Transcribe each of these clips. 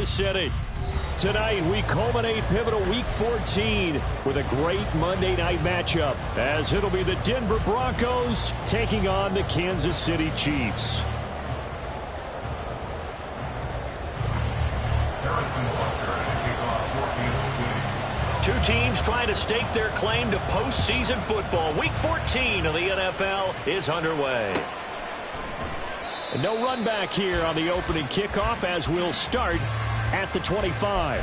Kansas City. Tonight, we culminate pivotal Week 14 with a great Monday night matchup, as it'll be the Denver Broncos taking on the Kansas City Chiefs. Two teams trying to stake their claim to postseason football. Week 14 of the NFL is underway. And no run back here on the opening kickoff, as we'll start at the 25.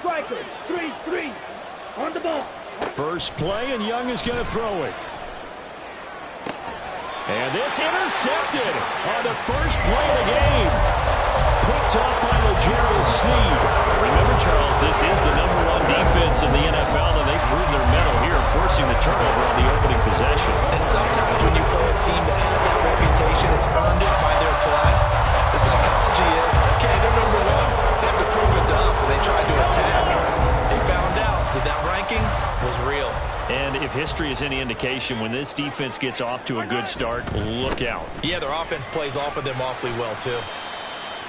Striker, 3-3, on the ball. First play, and Young is going to throw it. And this intercepted on the first play of the game. Picked up by L'Jarius Sneed. Remember, Charles, this is the #1 defense in the NFL, and they proved their mettle here, forcing the turnover on the opening possession. And sometimes when you play a team that has that reputation, it's earned it by their play. The psychology is, okay, they're #1. They have to prove it to us, and they tried to attack. They found out that that ranking was real. And if history is any indication, when this defense gets off to a good start, look out. Yeah, their offense plays off of them awfully well, too.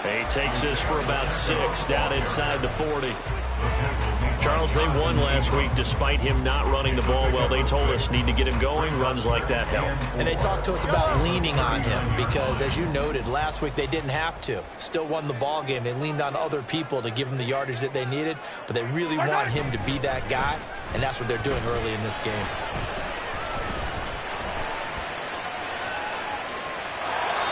He takes this for about 6 down inside the 40. Charles, they won last week despite him not running the ball well. They told us need to get him going. Runs like that help. And they talked to us about leaning on him because, as you noted, last week they didn't have to. Still won the ball game. They leaned on other people to give them the yardage that they needed, but they really want him to be that guy, and that's what they're doing early in this game.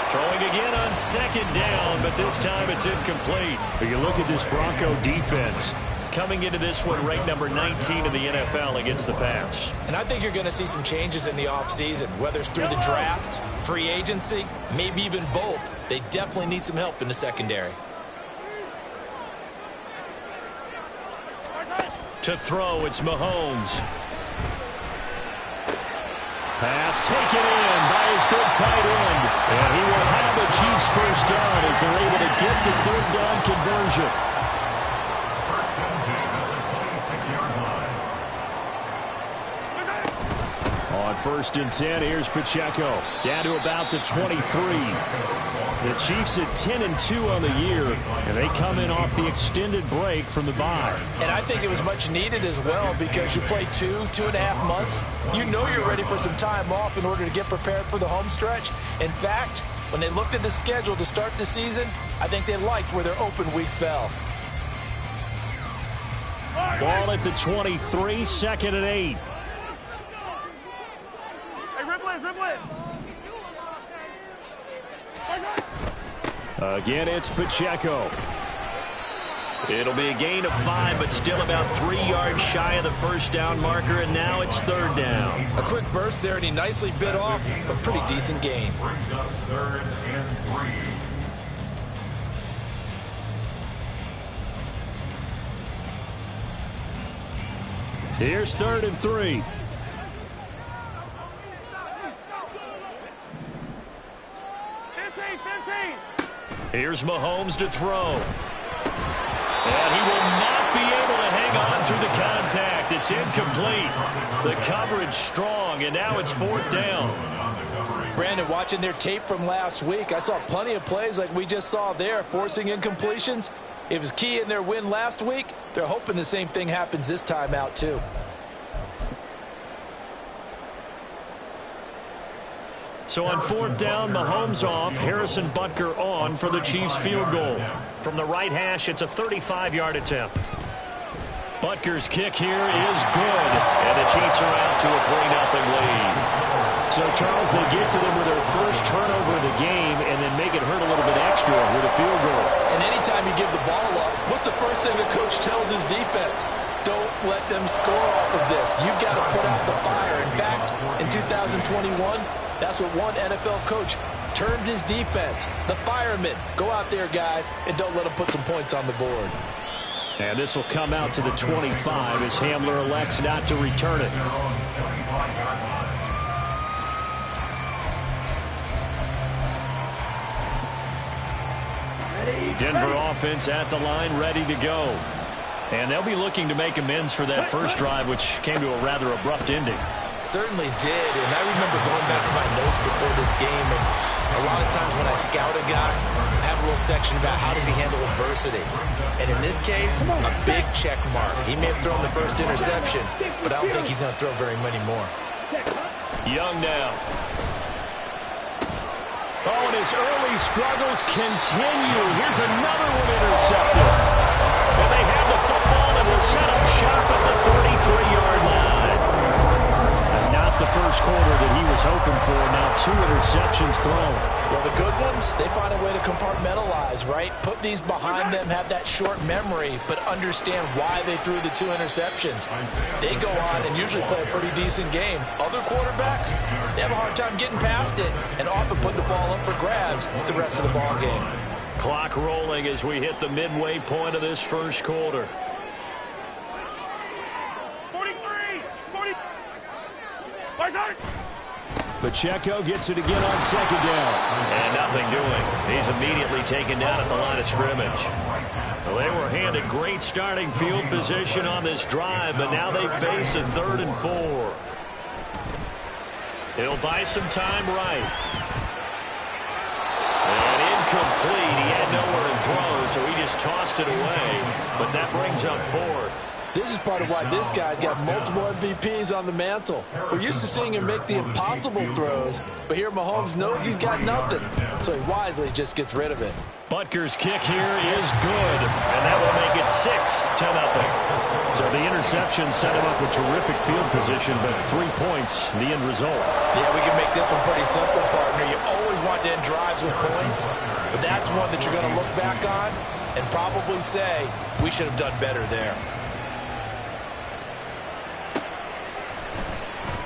Throwing again on 2nd down, but this time it's incomplete. But you look at this Bronco defense. Coming into this one, ranked number 19 in the NFL against the pass. And I think you're going to see some changes in the offseason, whether it's through the draft, free agency, maybe even both. They definitely need some help in the secondary. To throw, it's Mahomes. Pass taken in by his big tight end. And he will have the Chiefs first down as they're able to get the 3rd down conversion. On 1st and 10, here's Pacheco. Down to about the 23. The Chiefs at 10-2 on the year, and they come in off the extended break from the bye. And I think it was much needed as well because you play 2.5 months. You know you're ready for some time off in order to get prepared for the home stretch. In fact, when they looked at the schedule to start the season, I think they liked where their open week fell. Ball at the 23, 2nd and 8. Again, it's Pacheco. It'll be a gain of 5, but still about 3 yards shy of the first down marker, and now it's 3rd down. A quick burst there, and he nicely bit off a pretty decent gain. Brings up 3rd and 3. Here's 3rd and 3. Here's Mahomes to throw. And he will not be able to hang on through the contact. It's incomplete. The coverage strong, and now it's 4th down. Brandon, watching their tape from last week, I saw plenty of plays like we just saw there, forcing incompletions. It was key in their win last week. They're hoping the same thing happens this time out, too. So on 4th down, Mahomes off, Harrison Butker on for the Chiefs field goal. From the right hash, it's a 35-yard attempt. Butker's kick here is good, and the Chiefs are out to a 3-0 lead. So, Charles, they get to them with their first turnover of the game and then make it hurt a little bit extra with a field goal. And anytime you give the ball up, what's the first thing the coach tells his defense? Don't let them score off of this. You've got to put out the fire. In fact, in 2021, that's what one NFL coach turned his defense. The firemen, go out there, guys, and don't let them put some points on the board. And this will come out to the 25 as Hamler elects not to return it. Denver offense at the line, ready to go. And they'll be looking to make amends for that first drive, which came to a rather abrupt ending. Certainly did, and I remember going back to my notes before this game, and a lot of times when I scout a guy, I have a little section about how does he handle adversity. And in this case, a big check mark. He may have thrown the first interception, but I don't think he's going to throw very many more. Young now. Oh, and his early struggles continue. Here's another one intercepted. And they have the football and will set up shop at the 33-yard line. And not the first quarter that he was hoping for. Now 2 interceptions thrown. Well, the good ones, they find a way to compartmentalize, right? Put these behind them, have that short memory, but understand why they threw the 2 interceptions. They go on and usually play a pretty decent game. Other quarterbacks, they have a hard time getting past it and often put the ball up for grabs the rest of the ball game. Clock rolling as we hit the midway point of this first quarter. 43! 40! Pacheco gets it again on second down. And nothing doing. He's immediately taken down at the line of scrimmage. Well, they were handed great starting field position on this drive, but now they face a 3rd and 4. He'll buy some time right. And incomplete. He had nowhere to throw, so he just tossed it away. But that brings up 4th. This is part of why this guy's got multiple MVPs on the mantle. We're used to seeing him make the impossible throws, but here Mahomes knows he's got nothing, so he wisely just gets rid of it. Butker's kick here is good, and that will make it 6-0. So the interception set him up with terrific field position, but 3 points, the end result. Yeah, we can make this one pretty simple, partner. You always want to end drives with points, but that's one that you're going to look back on and probably say, we should have done better there.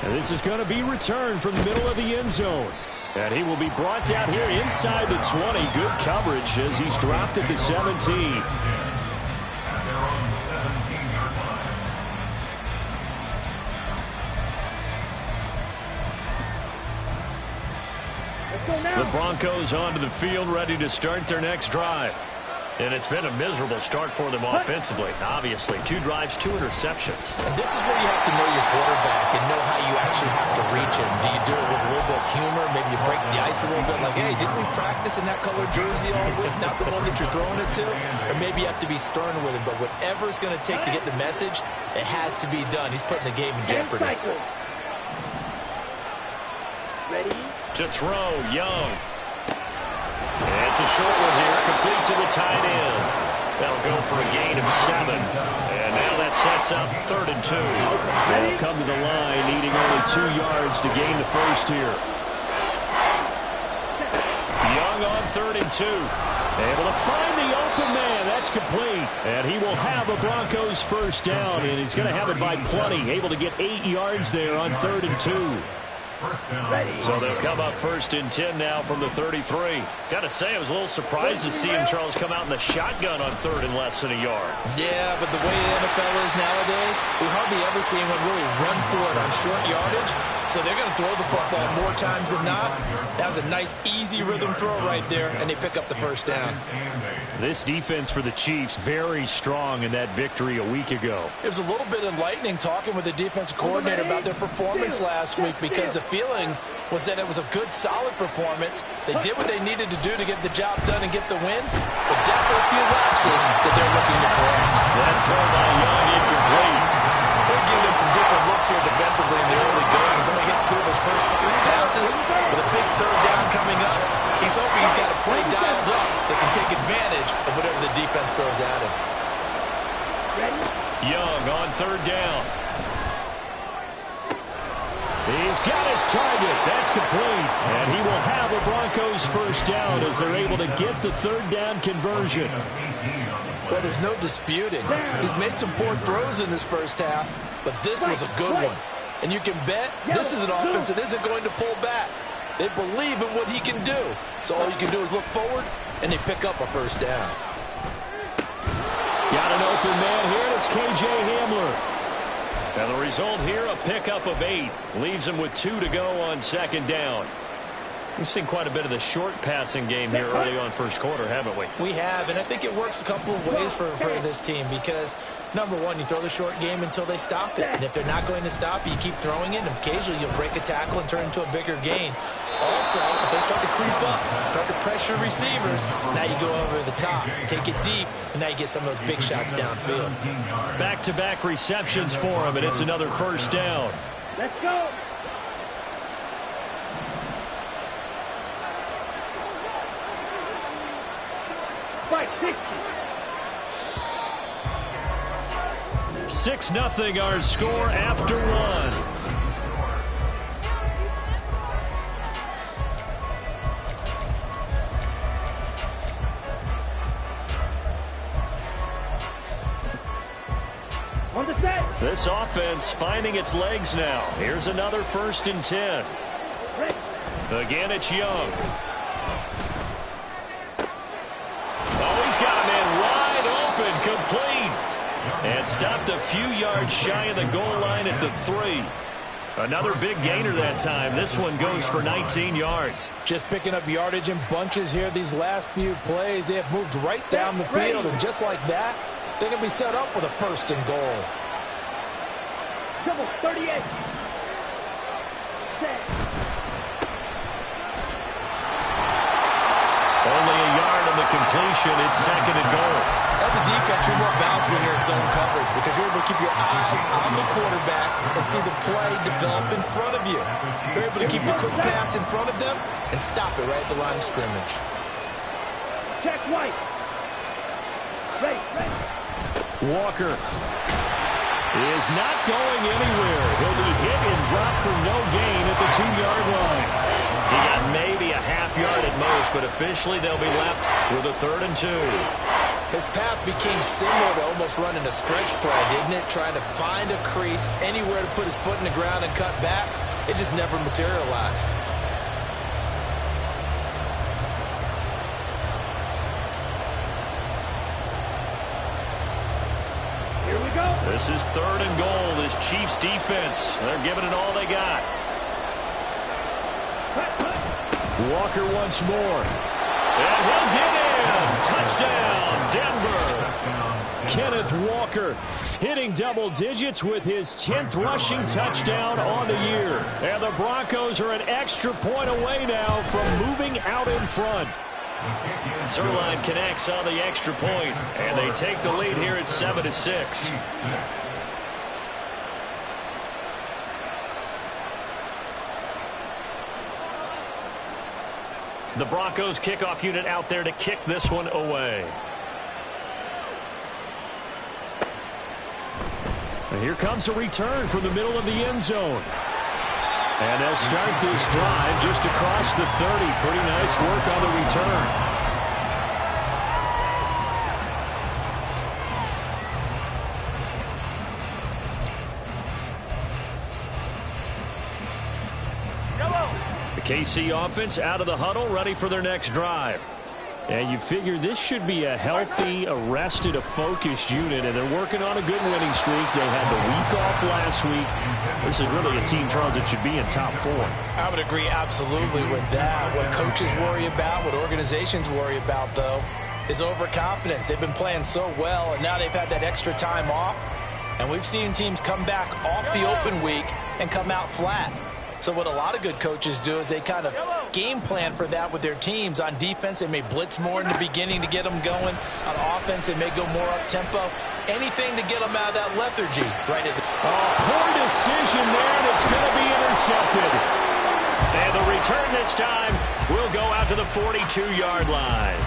And this is going to be returned from the middle of the end zone. And he will be brought down here inside the 20. Good coverage as he's dropped at the 17. The Broncos onto the field, ready to start their next drive. And it's been a miserable start for them offensively. Obviously, 2 drives, 2 interceptions. And this is where you have to know your quarterback and know how you actually have to reach him. Do you do it with a little bit of humor? Maybe you break the ice a little bit, like, hey, didn't we practice in that colored jersey all week, not the one that you're throwing it to? Or maybe you have to be stern with him. But whatever it's going to take to get the message, it has to be done. He's putting the game in jeopardy. Ready? To throw, Young. And it's a short one here, complete to the tight end. That'll go for a gain of 7. And now that sets up 3rd and 2. They'll come to the line, needing only 2 yards to gain the first here. Young on 3rd and 2. Able to find the open man. That's complete. And he will have a Broncos first down, and he's going to have it by plenty. Able to get 8 yards there on 3rd and 2. So they'll come up 1st and 10 now from the 33. Got to say, I was a little surprised to see him, Charles, come out in the shotgun on 3rd and less than a yard. Yeah, but the way the NFL is nowadays, we hardly ever see anyone really run for it on short yardage. So they're going to throw the football more times than not. That was a nice, easy rhythm throw right there, and they pick up the first down. This defense for the Chiefs, very strong in that victory a week ago. It was a little bit enlightening talking with the defensive coordinator about their performance last week, because the feeling was that it was a good, solid performance. They did what they needed to do to get the job done and get the win, but definitely a few lapses that they're looking to correct. That throw by Young incomplete. They're giving him some different looks here defensively in the early going. He's only hit 2 of his first 3 passes with a big 3rd down coming up. He's hoping he's got a play dialed up that can take advantage of whatever the defense throws at him. Young on 3rd down. He's got his target. That's complete. And he will have a Broncos first down as they're able to get the 3rd down conversion. Well, there's no disputing. He's made some poor throws in this first half, but this was a good one. And you can bet this is an offense that isn't going to pull back. They believe in what he can do. So all you can do is look forward, and they pick up a first down. Got an open man here, and it's K.J. Hamler. And the result here, a pickup of 8. Leaves him with 2 to go on second down. We've seen quite a bit of the short passing game here early on first quarter, haven't we? We have, and I think it works a couple of ways for this team because, number one, you throw the short game until they stop it. And if they're not going to stop it, you keep throwing it, and occasionally you'll break a tackle and turn it into a bigger gain. Also, if they start to creep up, start to pressure receivers, now you go over the top, take it deep, and now you get some of those big shots downfield. Back-to-back receptions for him, and it's another first down. Let's go. Fight 60. 6-0 our score after 1. On the set. This offense finding its legs now. Here's another 1st and 10. Again, it's Young. Oh, he's got a man wide open, complete. And stopped a few yards shy of the goal line at the 3. Another big gainer that time. This one goes for 19 yards. Just picking up yardage in bunches here these last few plays. They have moved right down the field, and just like that, they're going to be set up with a 1st and goal. Double 38. Set. Only a yard on the completion. It's 2nd and goal. As a defense, you're more balanced when you're in zone coverage because you're able to keep your eyes on the quarterback and see the play develop in front of you. You're able to keep the quick pass in front of them and stop it right at the line of scrimmage. Check White. Ready. Walker is not going anywhere. He'll be hit and dropped for no gain at the 2-yard line. He got maybe a half yard at most, but officially they'll be left with a 3rd and 2. His path became similar to almost running a stretch play, didn't it? Trying to find a crease, anywhere to put his foot in the ground and cut back. It just never materialized. Here we go. This is 3rd and goal. This Chiefs defense, they're giving it all they got. Walker once more. And he'll get in. Touchdown, Denver. Kenneth Walker hitting double digits with his 10th rushing touchdown on the year. And the Broncos are an extra point away now from moving out in front. Zerline connects on the extra point, and they take the lead here at 7-6. The Broncos kickoff unit out there to kick this one away. And here comes a return from the middle of the end zone. And they'll start this drive just across the 30. Pretty nice work on the return. KC offense out of the huddle, ready for their next drive. And you figure this should be a healthy, a focused unit, and they're working on a good winning streak. They had the week off last week. This is really a team, Charles, that should be in top 4. I would agree absolutely with that. What coaches worry about, what organizations worry about, though, is overconfidence. They've been playing so well, and now they've had that extra time off. And we've seen teams come back off the open week and come out flat. So what a lot of good coaches do is they kind of game plan for that with their teams. On defense, they may blitz more in the beginning to get them going. On offense, they may go more up-tempo. Anything to get them out of that lethargy. Right at poor decision there, and it's going to be intercepted. And the return this time will go out to the 42-yard line.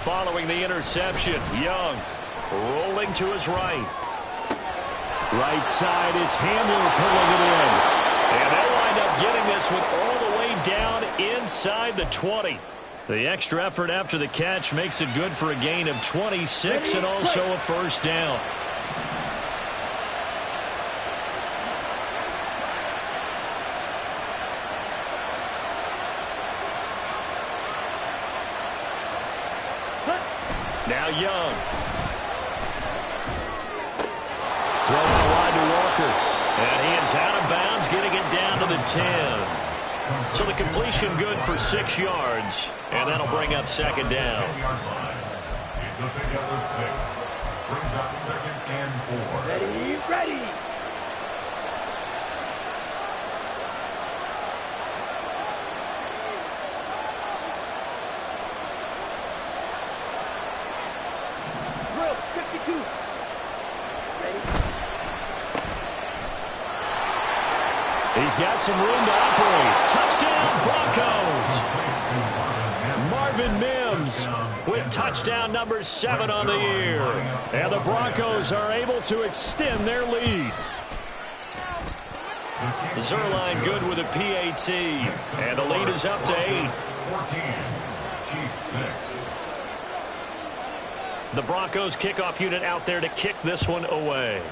Following the interception, Young rolling to his right. Right side, it's Hamler pulling it in. this one all the way down inside the 20. The extra effort after the catch makes it good for a gain of 26 and also a first down. Now Young. Throw it wide to Walker. And he is out of bounds, getting it down to the 10. So the completion good for 6 yards. And that'll bring up second down. It's a big up 6. Brings up 2nd and 4. Ready. Drill 52. Ready. He's got some room to operate. Touchdown, Broncos. Marvin Mims with touchdown number 7 on the year. And the Broncos are able to extend their lead. Zerline good with a PAT. And the lead is up to 8. 14. Chiefs 6. The Broncos kickoff unit out there to kick this one away.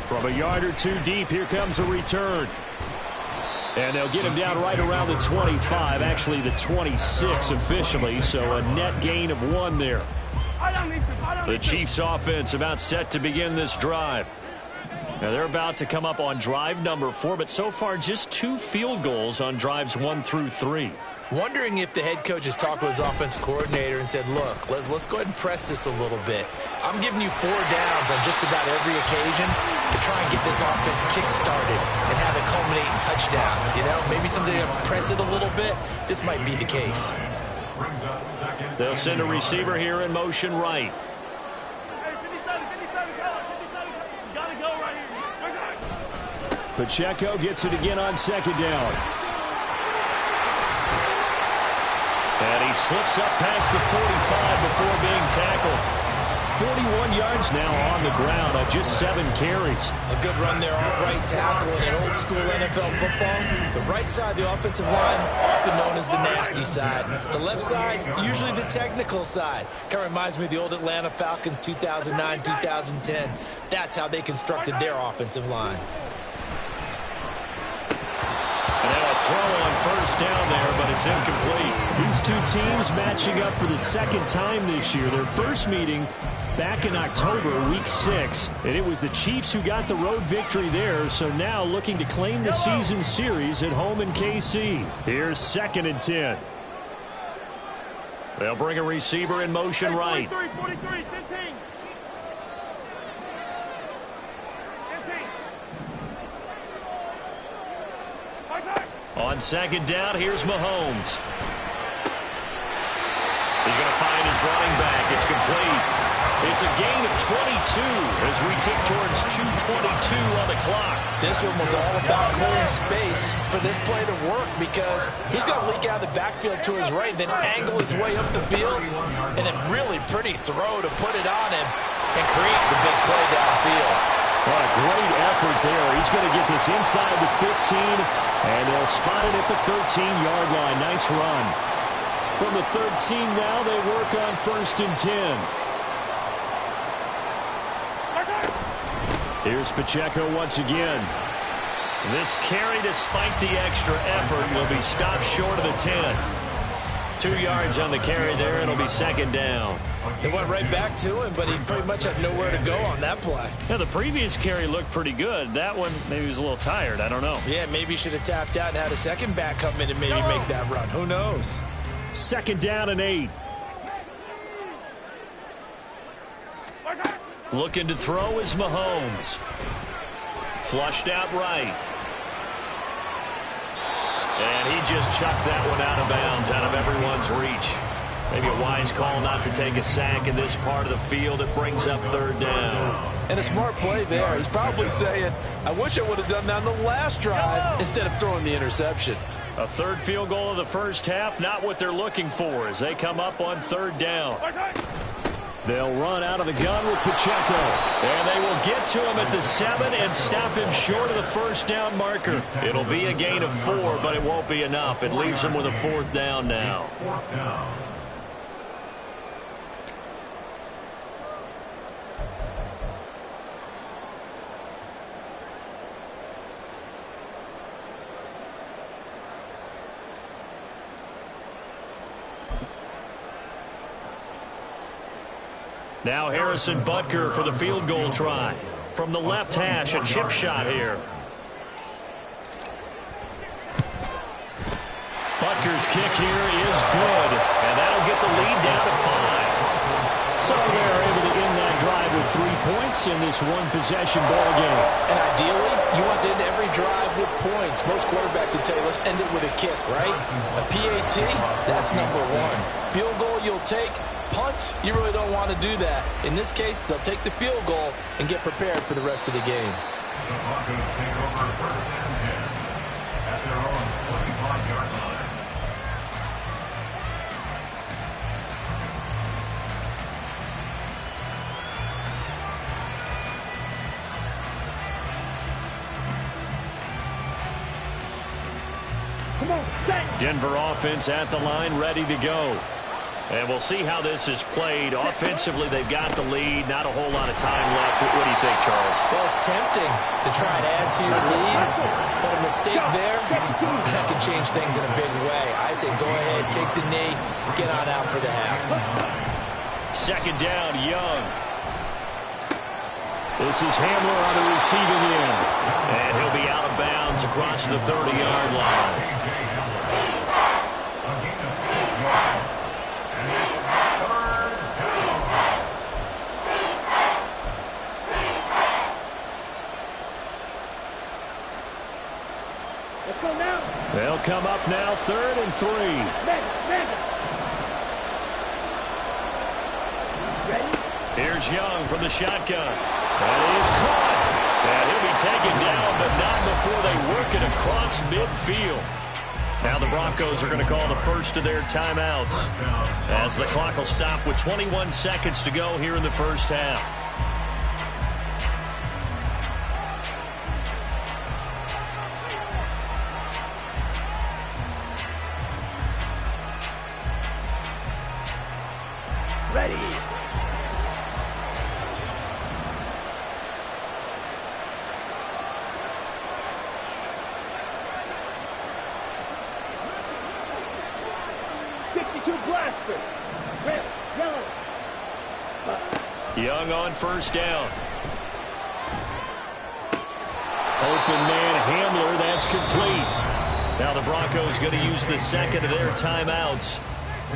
From a yard or two deep, here comes a return. And they'll get him down right around the 25, actually the 26 officially, so a net gain of 1 there. The Chiefs offense about set to begin this drive. Now they're about to come up on drive number 4, but so far just 2 field goals on drives 1 through 3. Wondering if the head coach has talked with his offensive coordinator and said, look, let's go ahead and press this a little bit. I'm giving you 4 downs on just about every occasion to try and get this offense kick-started and have it culminate in touchdowns. You know, maybe something to press it a little bit. This might be the case. They'll send a receiver here in motion right. Pacheco gets it again on second down. And he slips up past the 45 before being tackled. 41 yards now on the ground on just 7 carries. A good run there off right tackle in an old school NFL football. The right side of the offensive line, often known as the nasty side. The left side, usually the technical side. Kind of reminds me of the old Atlanta Falcons 2009-2010. That's how they constructed their offensive line. Throw on first down there, but it's incomplete. These 2 teams matching up for the 2nd time this year. Their first meeting back in October, week 6, and it was the Chiefs who got the road victory there, so now looking to claim the season series at home in KC. Here's 2nd and 10. They'll bring a receiver in motion right. 43, 15. On second down, here's Mahomes. He's going to find his running back. It's complete. It's a gain of 22 as we tick towards 2:22 on the clock. This one was all about clearing space for this play to work because he's going to leak out of the backfield to his right, then angle his way up the field, and a really pretty throw to put it on him and create the big play downfield. What a great effort there. He's going to get this inside the 15, and they'll spot it at the 13-yard line. Nice run. From the 13 now, they work on 1st and 10. Here's Pacheco once again. This carry, despite the extra effort, will be stopped short of the 10. 2 yards on the carry there. It'll be 2nd down. It went right back to him, but he pretty much had nowhere to go on that play. Now, the previous carry looked pretty good. That one, maybe he was a little tired. I don't know. Yeah, maybe he should have tapped out and had a second back come in and maybe make that run. Who knows? 2nd down and 8. Looking to throw is Mahomes. Flushed out right. And he just chucked that one out of bounds, out of everyone's reach. Maybe a wise call not to take a sack in this part of the field. It brings up 3rd down. And a smart play there. He's probably saying, I wish I would have done that on the last drive instead of throwing the interception. A 3rd field goal of the first half, not what they're looking for as they come up on 3rd down. They'll run out of the gun with Pacheco. And they will get to him at the 7 and stop him short of the first down marker. It'll be a gain of 4, but it won't be enough. It leaves him with a 4th down now. Fourth down. Now Harrison Butker for the field goal try. From the left hash, a chip shot here. Butker's kick here is good, and that'll get the lead down to 5. So they're able to end that drive with 3 points in this one-possession ball game. And ideally, you want to end every drive with points. Most quarterbacks would tell you, let's end it with a kick, right? A PAT, that's number 1. Field goal you'll take. Punts, you really don't want to do that. In this case, they'll take the field goal and get prepared for the rest of the game. The Broncos take over first and 10 at their own 25-yard line. Come on, set. Denver offense at the line, ready to go. And we'll see how this is played. Offensively, they've got the lead. Not a whole lot of time left. What do you think, Charles? Well, it's tempting to try and add to your lead, but a mistake there, that could change things in a big way. I say go ahead, take the knee, get on out for the half. Second down, Young. This is Hamler on the receiving end. And he'll be out of bounds across the 30-yard line. A gain of 6 yards. And it's third down. Let's go now. They'll come up now, 3rd and 3. Mega. Ready? Here's Young from the shotgun. That is caught. And he'll be taken down, but not before they work it across midfield. Now the Broncos are going to call the first of their timeouts as the clock will stop with 21 seconds to go here in the first half. Ready. Blaster. Red, yellow. Young on first down. Open man Hamler, that's complete. Now the Broncos going to use the second of their timeouts.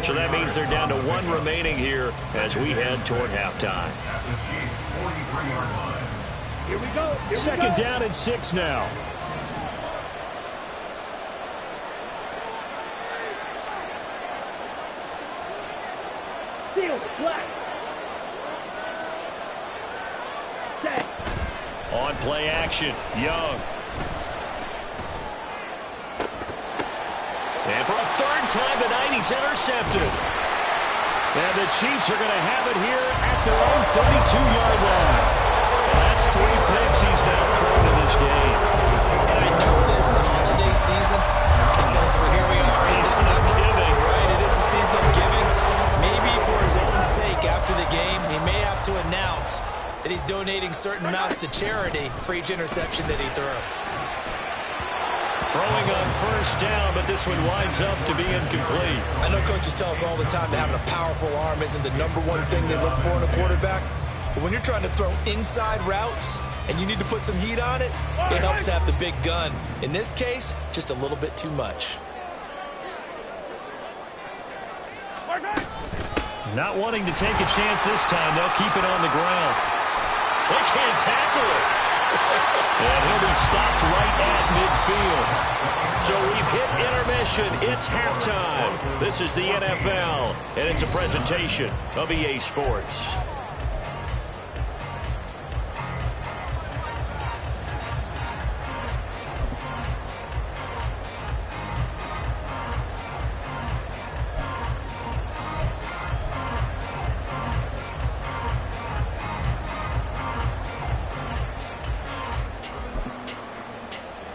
So that means they're down to 1 remaining here as we head toward halftime. At the Chiefs' 43-yard line. Here we go. Second down and 6 now. Field black. Set. On play action, Young. And for a 3rd time tonight, he's intercepted. And the Chiefs are going to have it here at their own 32-yard line. That's 3 picks he's now thrown in this game. And I know this, the holiday season, because here we are in Season of giving. Right, it is the season of giving. Maybe for his own sake after the game, he may have to announce that he's donating certain amounts to charity for each interception that he threw. Throwing on first down, but this one winds up to be incomplete. I know coaches tell us all the time that having a powerful arm isn't the #1 thing they look for in a quarterback. But when you're trying to throw inside routes and you need to put some heat on it, it helps have the big gun. In this case, just a little bit too much. Not wanting to take a chance this time, they'll keep it on the ground. They can't tackle it. And he'll be stopped right at midfield. So we've hit intermission. It's halftime. This is the NFL, and it's a presentation of EA Sports.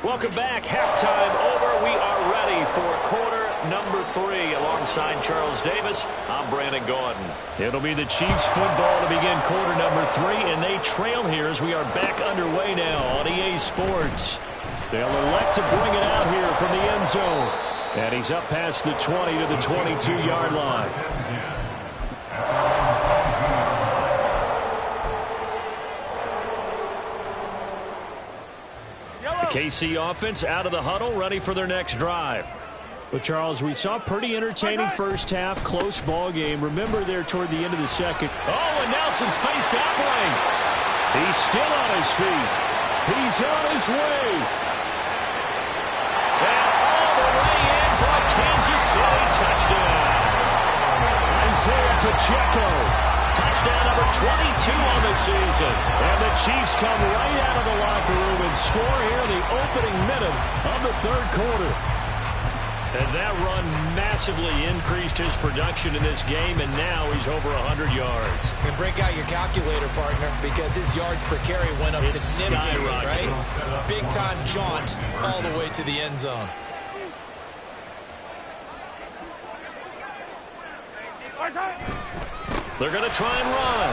Welcome back. Halftime over. We are ready for quarter number 3. Alongside Charles Davis, I'm Brandon Gaudin. It'll be the Chiefs football to begin quarter number 3, and they trail here as we are back underway now on EA Sports. They'll elect to bring it out here from the end zone. And he's up past the 20 to the 22-yard line. The KC offense out of the huddle, ready for their next drive. But, Charles, we saw pretty entertaining first half, close ball game. Remember there toward the end of the second. Oh, and Nelson space to operate. He's still on his feet. He's on his way. And all the way in for a Kansas City touchdown. Isaiah Pacheco. Touchdown number 22 on the season. And the Chiefs come right out of the locker room and score here in the opening minute of the third quarter. And that run massively increased his production in this game, and now he's over 100 yards. And break out your calculator, partner, because his yards per carry went up significantly, right? Big-time jaunt all the way to the end zone. They're going to try and run.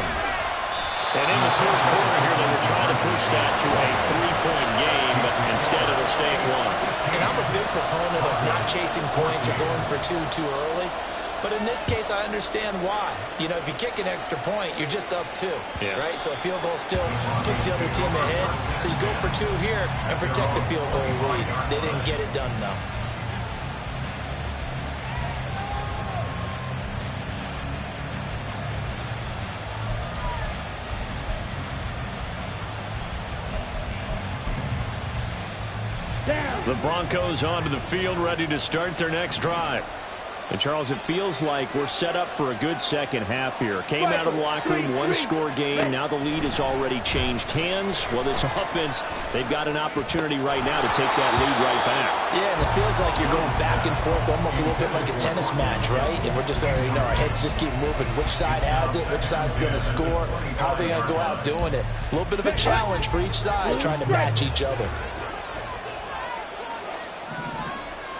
And in the third quarter here, they were trying to push that to a 3-point game, but instead it'll stay at 1. And I'm a big proponent of not chasing points or going for two too early. But in this case, I understand why. You know, if you kick an extra point, you're just up 2, right? So a field goal still puts the other team ahead. So you go for 2 here and protect the field goal lead. They didn't get it done, though. The Broncos onto the field, ready to start their next drive. And, Charles, it feels like we're set up for a good second half here. Came out of the locker room, one-score game. Now the lead has already changed hands. Well, this offense, they've got an opportunity right now to take that lead right back. Yeah, and it feels like you're going back and forth almost a little bit like a tennis match, right? And we're just, our heads just keep moving. Which side has it? Which side's going to score? How are they going to go out doing it? A little bit of a challenge for each side, trying to match each other.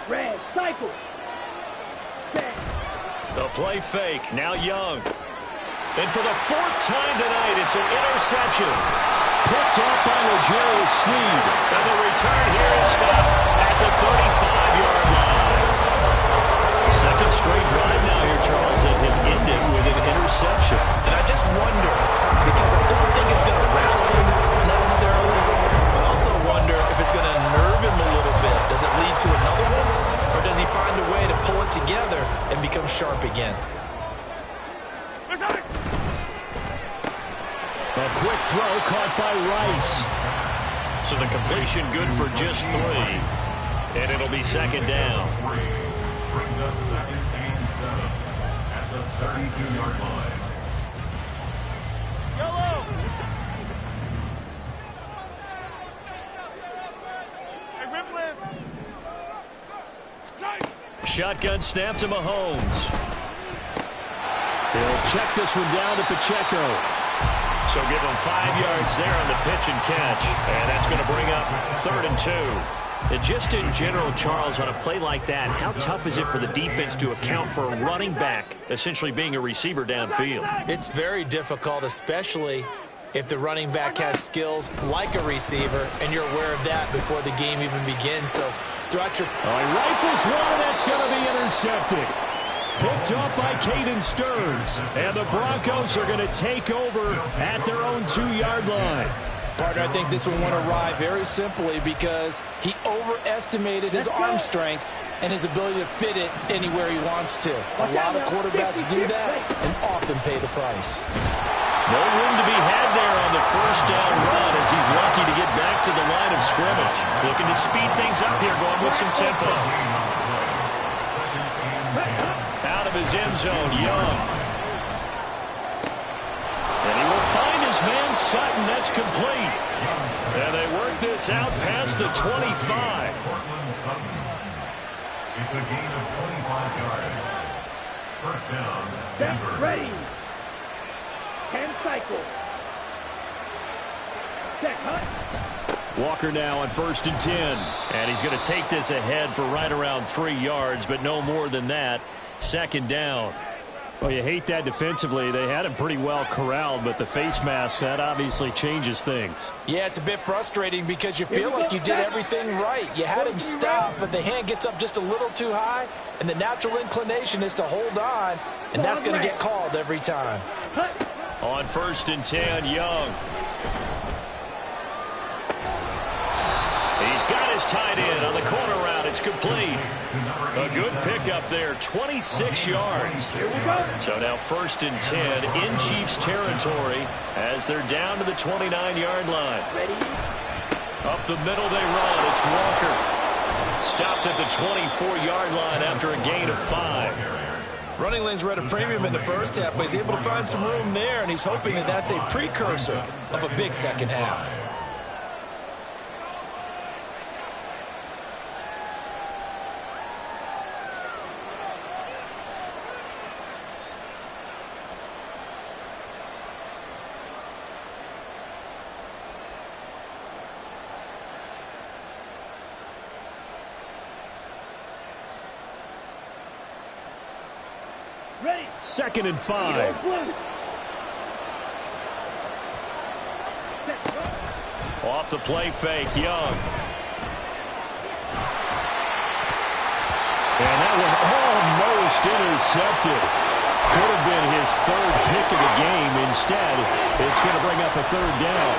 Red, cycle. The play fake, now Young. And for the 4th time tonight, it's an interception. Picked up by L'Jarius Sneed. And the return here is stopped at the 35-yard line. Second straight drive now here, Charles, that have ended with an interception. And I just wonder, because I don't think it's going to rattle him necessarily, but I also wonder if it's going to nerve him a little bit. Does it lead to another one? Or does he find a way to pull it together and become sharp again? A quick throw caught by Rice. So the completion good for just 3. And it'll be second down. Brings up 2nd and 7 at the 32-yard line. Yellow. Shotgun snap to Mahomes. He'll check this one down to Pacheco. So give him 5 yards there on the pitch and catch. And that's going to bring up 3rd and 2. And just in general, Charles, on a play like that, how tough is it for the defense to account for a running back essentially being a receiver downfield? It's very difficult, especially if the running back has skills like a receiver, and you're aware of that before the game even begins. So throughout your... Oh, he rifles one, that's going to be intercepted. Picked off by Caden Stearns. And the Broncos are going to take over at their own 2-yard line. Partner, I think this one went awry very simply because he overestimated his arm strength and his ability to fit it anywhere he wants to. A lot of quarterbacks do that and often pay the price. No room to be had there on the first down run as he's lucky to get back to the line of scrimmage. Looking to speed things up here, going with some tempo. Out of his end zone, Young. And he will find his man Sutton. That's complete. And they work this out past the 25. It's a gain of 25 yards. First down, Denver. Ready. 10 cycle. Set, hut. Walker now on 1st and 10. And he's going to take this ahead for right around 3 yards, but no more than that. 2nd down. Well, you hate that defensively. They had him pretty well corralled, but the face mask, that obviously changes things. Yeah, it's a bit frustrating because you feel like you did everything right. You had him stop, but the hand gets up just a little too high, and the natural inclination is to hold on, and that's going to get called every time. On 1st and 10, Young. He's got his tight end on the corner route. It's complete. A good pickup there, 26 yards. So now 1st and 10 in Chiefs territory as they're down to the 29-yard line. Up the middle they run. It's Walker. Stopped at the 24-yard line after a gain of 5. Running lanes were at a premium in the first half, but he's able to find some room there, and he's hoping that that's a precursor of a big second half. Ready. 2nd and 5. Off the play fake, Young. And that one almost intercepted. Could have been his 3rd pick of the game. Instead, it's going to bring up a 3rd down.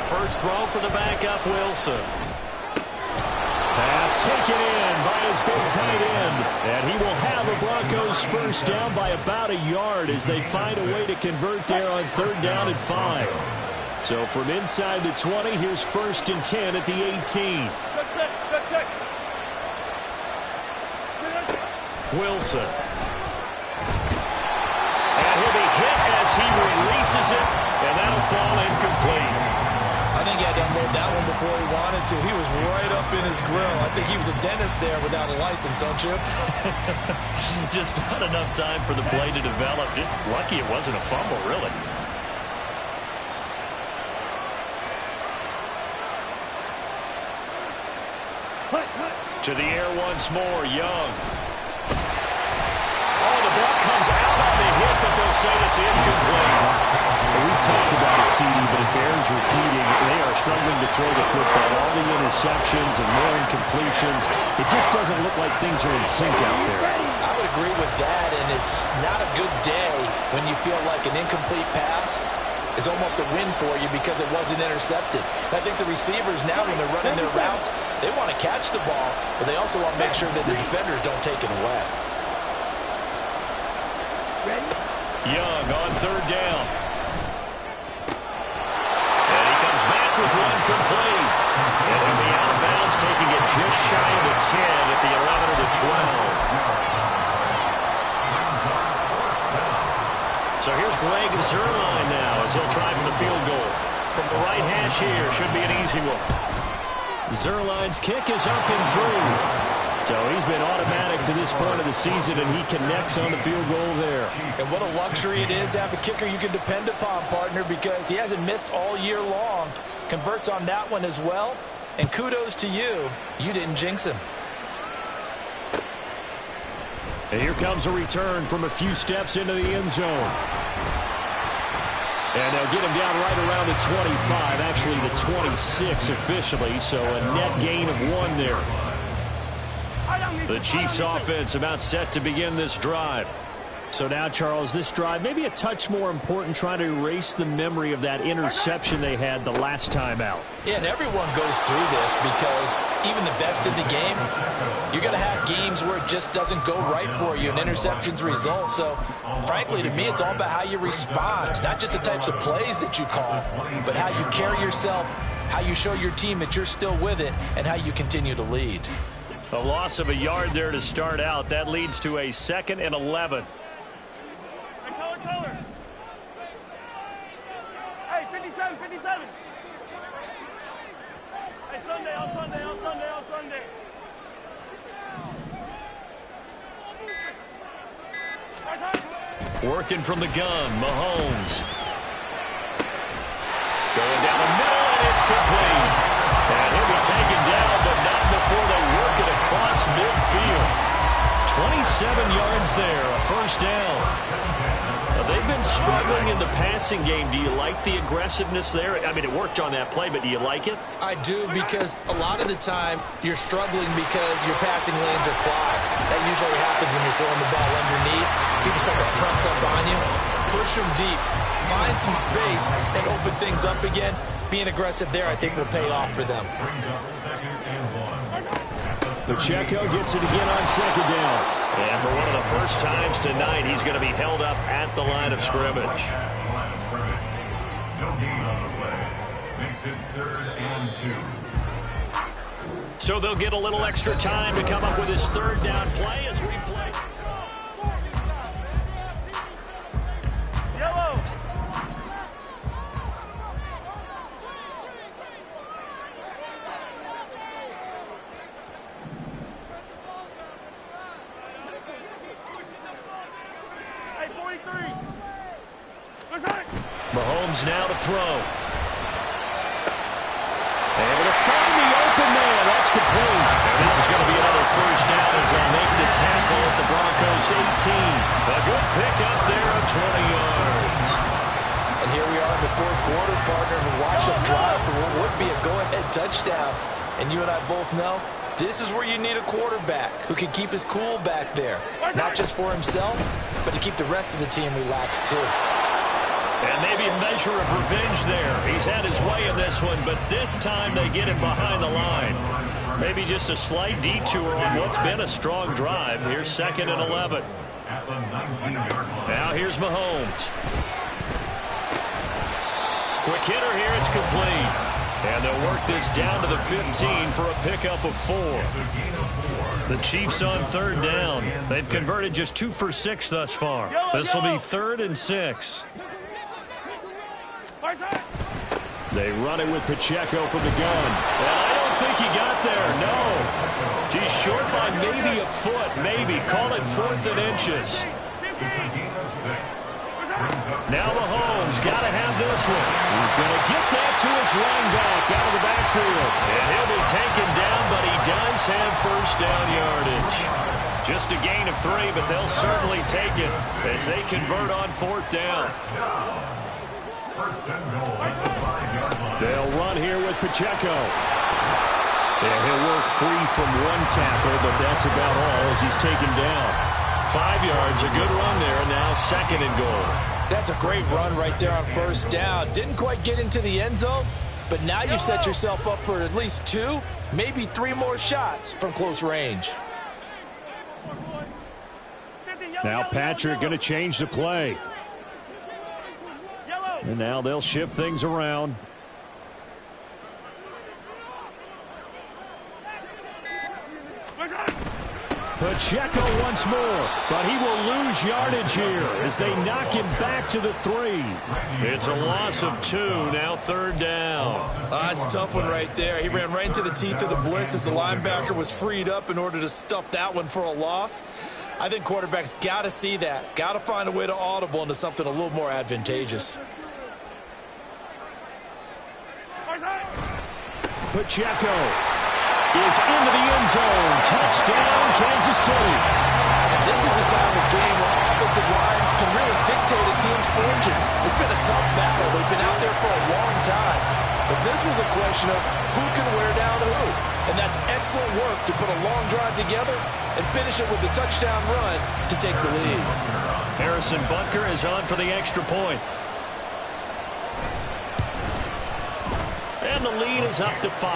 First throw for the backup, Wilson. Pass taken in by his big tight end. And he will have the Broncos first down by about a yard as they find a way to convert there on 3rd down and 5. So from inside the 20, here's 1st and 10 at the 18. Wilson. And he'll be hit as he releases it, and that'll fall incomplete. I think he had to unload that one before he wanted to. He was right up in his grill. I think he was a dentist there without a license, don't you? Just not enough time for the play to develop. Just lucky it wasn't a fumble, really. To the air once more, Young. Oh, the ball comes out on the hit, but they'll say it's incomplete. We've talked about it, CD, but it bears repeating. They are struggling to throw the football. All the interceptions and more incompletions. It just doesn't look like things are in sync out there. I would agree with that, and it's not a good day when you feel like an incomplete pass is almost a win for you because it wasn't intercepted. I think the receivers now, when they're running their routes, they want to catch the ball, but they also want to make sure that the defenders don't take it away. Young on 3rd down. With one complete. And he'll be out of bounds, taking it just shy of the 10 at the 11 or the 12. So here's Greg Zuerlein now as he'll try for the field goal. From the right hash here, should be an easy one. Zuerlein's kick is up and through. So he's been automatic to this point of the season, and he connects on the field goal there. And what a luxury it is to have a kicker you can depend upon, partner, because he hasn't missed all year long. Converts on that one as well. And kudos to you. You didn't jinx him. And here comes a return from a few steps into the end zone. And they'll get him down right around the 25, actually the 26 officially, so a net gain of 1 there. The Chiefs offense about set to begin this drive. So now, Charles, this drive maybe a touch more important, trying to erase the memory of that interception they had the last time out. Yeah, and everyone goes through this because even the best in the game, you're going to have games where it just doesn't go right for you and interceptions result. So, frankly, to me, it's all about how you respond, not just the types of plays that you call, but how you carry yourself, how you show your team that you're still with it, and how you continue to lead. A loss of a yard there to start out. That leads to a 2nd and 11. Hey, 57, 57. Hey, Sunday, on Sunday, on Sunday, on Sunday. Working from the gun, Mahomes. Going down the middle, and it's complete. And he'll be taken down, but not before they work it across midfield. 27 yards there, a first down. They've been struggling in the passing game. Do you like the aggressiveness there? I mean, it worked on that play, but do you like it? I do, because a lot of the time you're struggling because your passing lanes are clogged. That usually happens when you're throwing the ball underneath. People start to press up on you. Push them deep. Find some space and open things up again. Being aggressive there, I think, will pay off for them. Pacheco gets it again on second down. And for one of the first times tonight, he's going to be held up at the line of scrimmage. No gain on the play. Makes it 3rd and 2. So they'll get a little extra time to come up with his third down play as we play. Yellow. Hey, 43. Mahomes now to throw. Able to find the open man. That's complete. And this is going to be another first down as they'll make the tackle at the Broncos 18. A good pickup there of 20 yards. And here we are in the fourth quarter, partner, and watch them drive for what would be a go-ahead touchdown. And you and I both know this is where you need a quarterback who can keep his cool back there. Not just for himself, but to keep the rest of the team relaxed too. And maybe a measure of revenge there. He's had his way in this one, but this time they get him behind the line. Maybe just a slight detour on what's been a strong drive. Here's 2nd and 11. Now here's Mahomes. Quick hitter here, it's complete. And they'll work this down to the 15 for a pickup of 4. The Chiefs on 3rd down. They've converted just 2 for 6 thus far. This will be 3rd and 6. They run it with Pacheco from the gun. And I don't think he got there, no. He's short by maybe a foot, maybe. Call it 4th and inches. Now Mahomes got to have this one. He's going to get that to his running back out of the backfield. And he'll be taken down, but he does have first down yardage. Just a gain of 3, but they'll certainly take it as they convert on 4th down. They'll run here with Pacheco. And he'll work free from one tackle, but that's about all as he's taken down. 5 yards, a good run there, and now 2nd and goal. That's a great run right there on first down. Didn't quite get into the end zone, but now you've set yourself up for at least 2, maybe 3 more shots from close range. Now Patrick going to change the play. And now they'll shift things around. Pacheco once more, but he will lose yardage here as they knock him back to the 3. It's a loss of 2, now 3rd down. It's a tough one right there. He ran right into the teeth of the blitz as the linebacker was freed up in order to stuff that one for a loss. I think quarterbacks got to see that, got to find a way to audible into something a little more advantageous. Pacheco is into the end zone. Touchdown, Kansas City. And this is a time of game where offensive lines can really dictate a team's fortunes. It's been a tough battle. They've been out there for a long time. But this was a question of who can wear down who. And that's excellent work to put a long drive together and finish it with a touchdown run to take the lead. Harrison Butker is on for the extra point. And the lead is up to 5.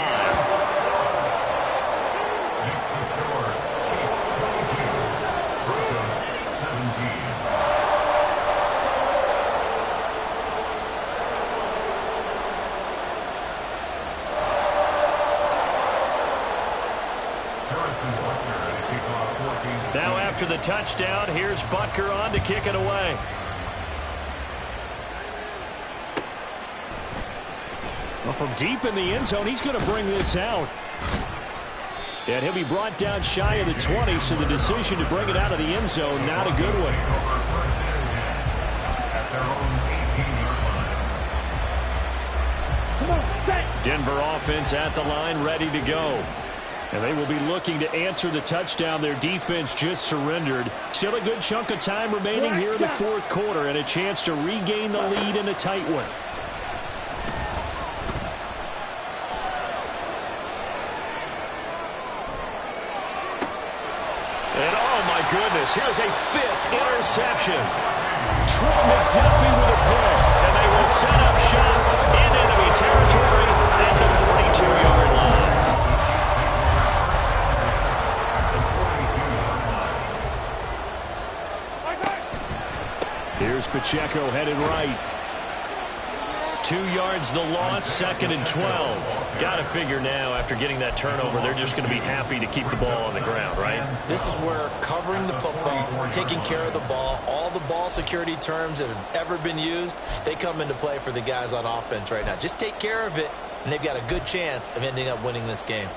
Now after the touchdown, here's Butker on to kick it away. Well, from deep in the end zone, he's going to bring this out. And he'll be brought down shy of the 20, so the decision to bring it out of the end zone, not a good one. Denver offense at the line, ready to go. And they will be looking to answer the touchdown their defense just surrendered. Still a good chunk of time remaining here in the fourth quarter and a chance to regain the lead in a tight one. And oh my goodness, here's a fifth interception. Trent McDuffie with a pick, and they will set up shop in enemy territory at the 42-yard line. Here's Pacheco headed right. 2 yards the loss, 2nd and 12. Got to figure now, after getting that turnover, they're just going to be happy to keep the ball on the ground, right? This is where covering the football, taking care of the ball, all the ball security terms that have ever been used, they come into play for the guys on offense right now. Just take care of it, and they've got a good chance of ending up winning this game.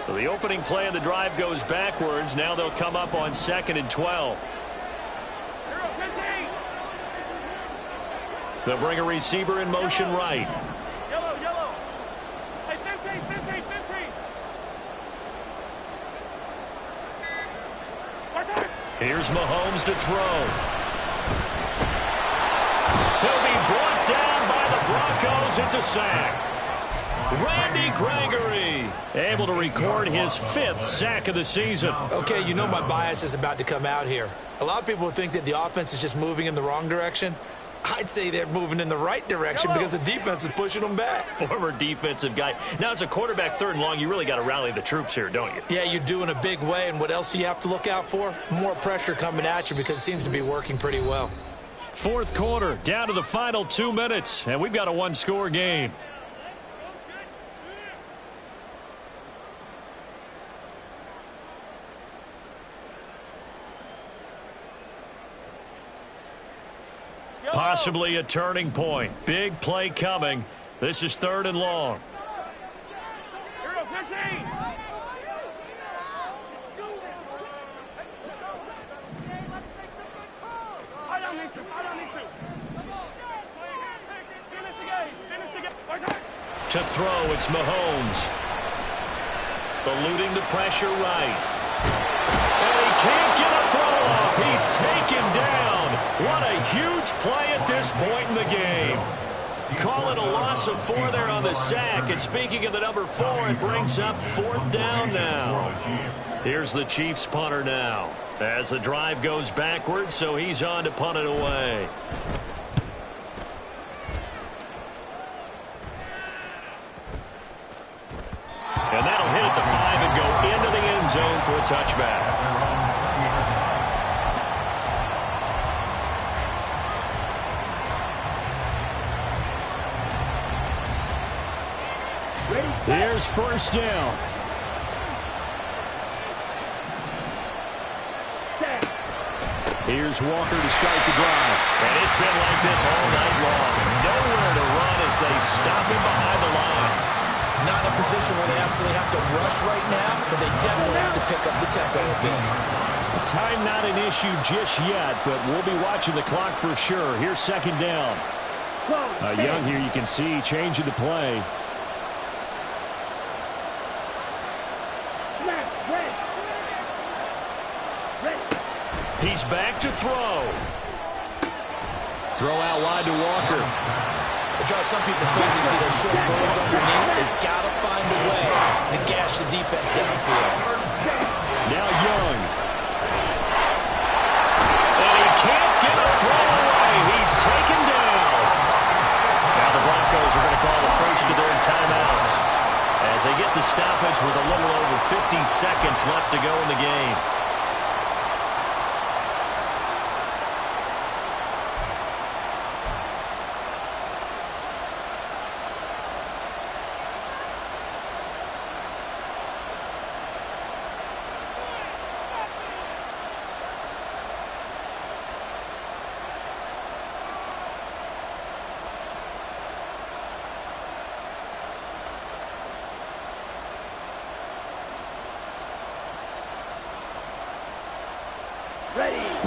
So the opening play of the drive goes backwards. Now they'll come up on 2nd and 12. They'll bring a receiver in motion right. Yellow. Hey, 15. Here's Mahomes to throw. He'll be brought down by the Broncos. It's a sack. Randy Gregory able to record his 5th sack of the season. Okay, you know my bias is about to come out here. A lot of people think that the offense is just moving in the wrong direction. I'd say they're moving in the right direction because the defense is pushing them back. Former defensive guy. Now, as a quarterback 3rd and long, you really got to rally the troops here, don't you? Yeah, you do in a big way. And what else do you have to look out for? More pressure coming at you because it seems to be working pretty well. 4th quarter, down to the final 2 minutes, and we've got a 1-score game. Possibly a turning point. Big play coming. This is 3rd and long. To throw, it's Mahomes. Eluding the pressure right. And he can't get a throw off. He's taken down. What a huge play at this point in the game. Call it a loss of 4 there on the sack. And speaking of the number 4, it brings up 4th down now. Here's the Chiefs punter now. As the drive goes backwards, so he's on to punt it away. And that'll hit at the 5 and go into the end zone for a touchback. Here's 1st down. Here's Walker to start the drive. And it's been like this all night long. Nowhere to run as they stop him behind the line. Not in a position where they absolutely have to rush right now, but they definitely have to pick up the tempo a bit. Time not an issue just yet, but we'll be watching the clock for sure. Here's 2nd down. Young here, you can see changing the play. He's back to throw. Throw out wide to Walker. It drives some people crazy to see those short throws underneath. They've got to find a way to gash the defense downfield. Now Young. And he can't get a throw away. He's taken down. Now the Broncos are going to call the first of their timeouts as they get the stoppage with a little over 50 seconds left to go in the game.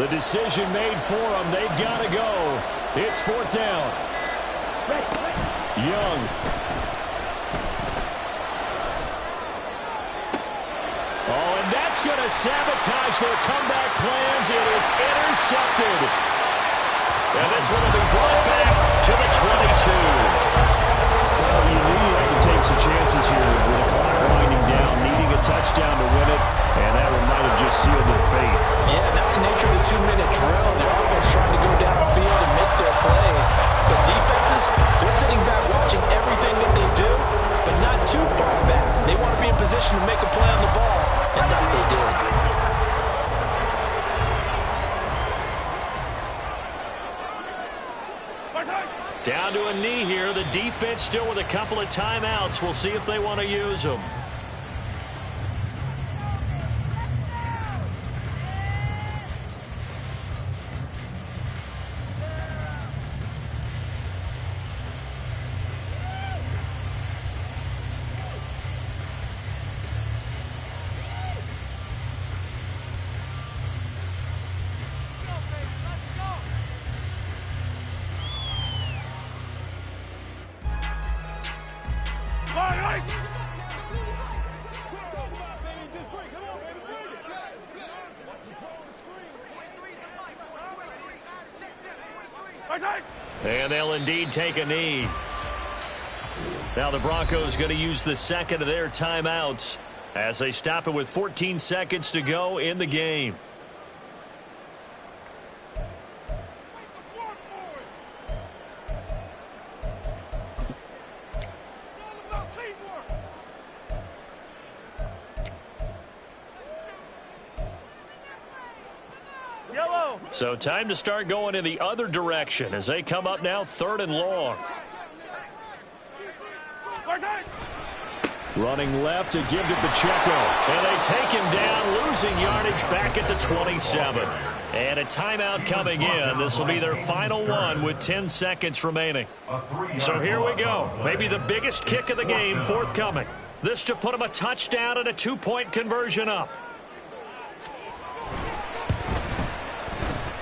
The decision made for them. They've got to go. It's 4th down. Young. Oh, and that's going to sabotage their comeback plans. It is intercepted. And this one will be brought back to the 22. Well, you knew you had to take some chances here with the clock winding down, needing a touchdown to win it, and that one might have just sealed their fate. Yeah, that's the nature of the 2-minute drill. The offense trying to go downfield and make their plays. But defenses, they're sitting back watching everything that they do, but not too far back. They want to be in position to make a play on the ball, and that they did. Down to a knee here. The defense still with a couple of timeouts. We'll see if they want to use them. And they'll indeed take a knee. Now the Broncos going to use the second of their timeouts as they stop it with 14 seconds to go in the game. So time to start going in the other direction as they come up now 3rd and long. Running left to give to Pacheco. And they take him down, losing yardage back at the 27. And a timeout coming in. This will be their final one with 10 seconds remaining. So here we go. Maybe the biggest kick of the game forthcoming. This to put them a touchdown and a 2-point conversion up.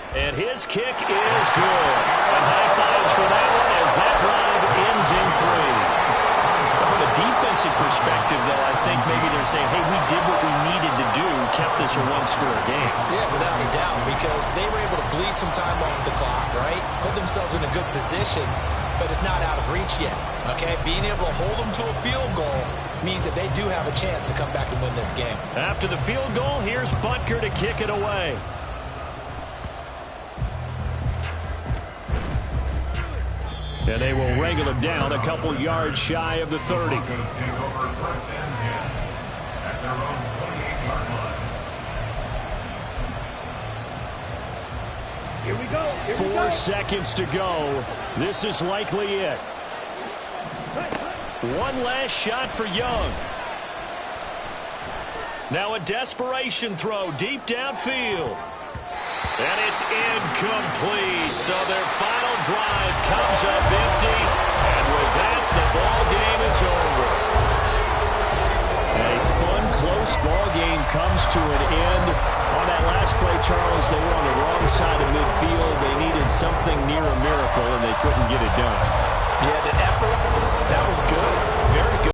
And his kick is good. And high fives for that one as that drive ends in 3. From a defensive perspective, though, I think maybe they're saying, hey, we did what we needed to do, kept this a one-score game. Yeah, without a doubt, because they were able to bleed some time off the clock, right? Put themselves in a good position, but it's not out of reach yet, okay? Being able to hold them to a field goal means that they do have a chance to come back and win this game. After the field goal, here's Butker to kick it away. And they will wrangle him down a couple yards shy of the 30. Here we go. 4 seconds to go. This is likely it. One last shot for Young. Now a desperation throw deep downfield. And it's incomplete. So their final drive comes up empty. And with that, the ball game is over. A fun, close ball game comes to an end. On that last play, Charles, they were on the wrong side of midfield. They needed something near a miracle, and they couldn't get it done. Yeah, the effort